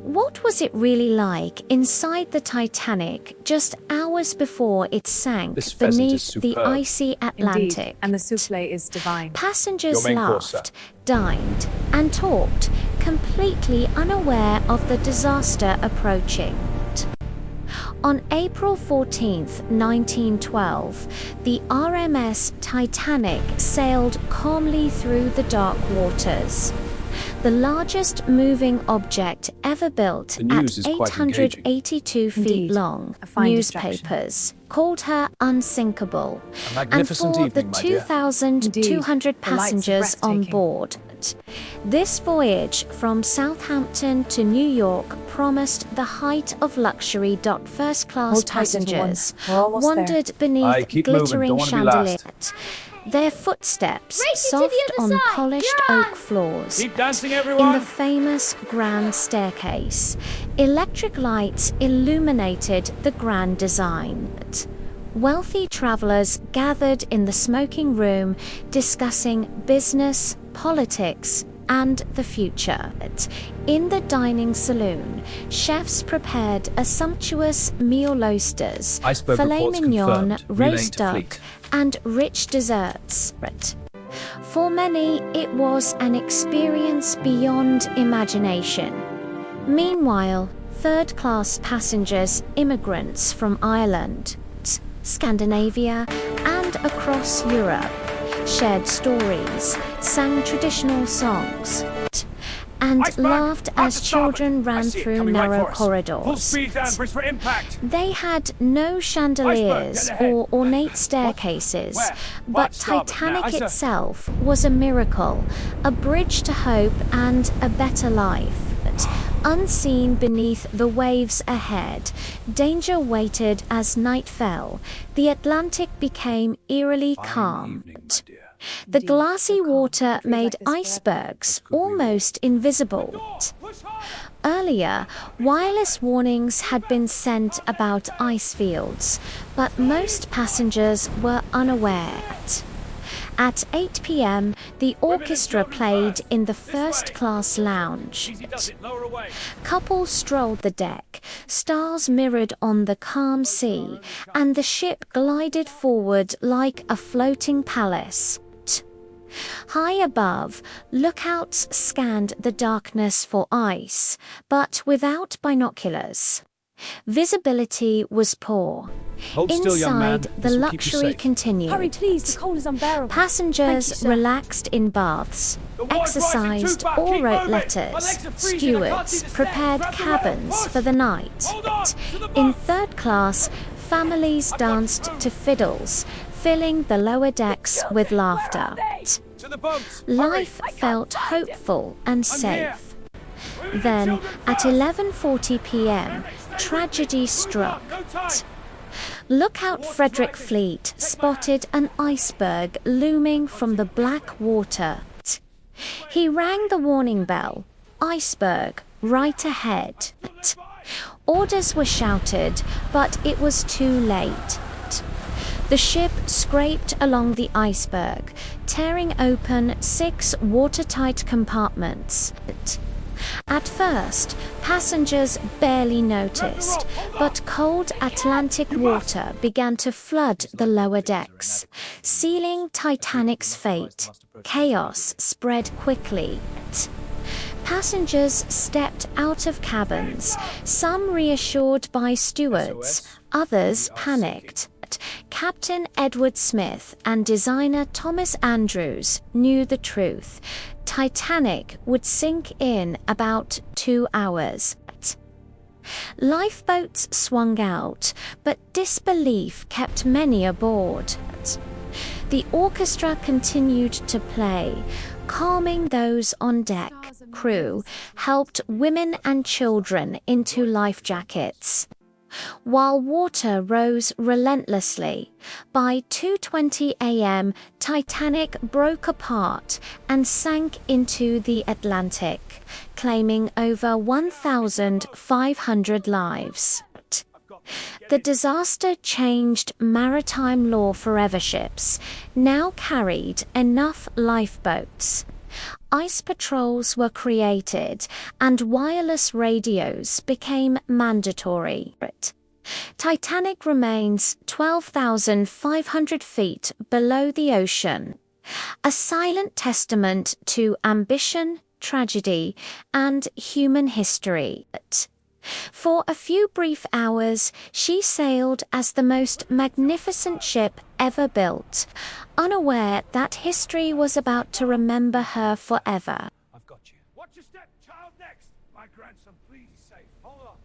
What was it really like inside the Titanic just hours before it sank This pheasant is beneath the superb. icy Atlantic? Indeed, and the souffle is divine. Passengers Your main course, laughed, dined, and talked, completely unaware of the disaster approaching. On April 14, 1912, the RMS Titanic sailed calmly through the dark waters. The largest moving object ever built The news at is quite 882 feet Indeed, long, a fine newspapers called her unsinkable. A magnificent and for evening, the my dear. 2,200 Indeed, the lights are passengers on breathtaking. board. This voyage from Southampton to New York promised the height of luxury. First-class Hold tight, little one. passengers We're almost there. wandered Aye, beneath keep moving, glittering don't wanna be last. chandeliers, their footsteps Race it to the soft other on side. polished Yeah. oak floors. Keep dancing, In everyone! the famous grand staircase, electric lights illuminated the grand design. Wealthy travelers gathered in the smoking room discussing business, politics, and the future. In the dining saloon, chefs prepared a sumptuous meal oysters, Iceberg filet reports mignon, confirmed, relaying roast to duck, fleet. and rich desserts. For many, it was an experience beyond imagination. Meanwhile, third-class passengers, immigrants from Ireland, Scandinavia, and across Europe, shared stories, sang traditional songs, and Iceberg, laughed out as to starboard. children I ran see it through coming right narrow for us. corridors. Full speed down, brace for impact. They had no chandeliers Iceberg, get ahead. or ornate staircases, Where? but Watch starboard. Titanic Now, sir. itself was a miracle, a bridge to hope and a better life. Unseen beneath the waves ahead, danger waited as night fell. The Atlantic became eerily calm. Evening, my dear. The Indeed, glassy so calm. water Breathe made like this forever. icebergs almost invisible. Push harder. Earlier, wireless warnings had been sent about ice fields, but most passengers were unaware. At 8 p.m., the orchestra played in the first-class lounge. Easy does it, lower away. Couples strolled the deck, stars mirrored on the calm sea, and the ship glided forward like a floating palace. High above, lookouts scanned the darkness for ice, but without binoculars. Visibility was poor. Hold still, young man. Inside, the This will keep you luxury safe. continued. Hurry, please, the cold is unbearable. Passengers Thank you, sir. relaxed in baths, The water's rising too exercised fast. or Keep wrote moving. My letters. legs are freezing. I can't see Stewards the prepared steps. Grab the rope. cabins Push. for the night. Hold on to the In boat. third class, families danced to fiddles, filling the lower decks with laughter. To the boats. Life felt hopeful and I'm here. safe. Then, at 11:40 p.m., tragedy struck. No time. Lookout Frederick Fleet spotted an iceberg looming from the black water. He rang the warning bell. Iceberg, right ahead. Orders were shouted, but it was too late. The ship scraped along the iceberg, tearing open 6 watertight compartments. At first, passengers barely noticed, but cold Atlantic water began to flood the lower decks, sealing Titanic's fate. Chaos spread quickly. Passengers stepped out of cabins, some reassured by stewards, others panicked. Captain Edward Smith and designer Thomas Andrews knew the truth. Titanic would sink in about 2 hours. Lifeboats swung out, but disbelief kept many aboard. The orchestra continued to play, calming those on deck. Crew helped women and children into life jackets. While water rose relentlessly, by 2:20 a.m., Titanic broke apart and sank into the Atlantic, claiming over 1,500 lives. The disaster changed maritime law forever. Ships now carried enough lifeboats. ice patrols were created and wireless radios became mandatory. Titanic remains 12,500 feet below the ocean, a silent testament to ambition, tragedy, and human history. For a few brief hours, she sailed as the most magnificent ship ever built, unaware that history was about to remember her forever. I've got you. Watch your step, child next. My grandson, please, safe. Hold on.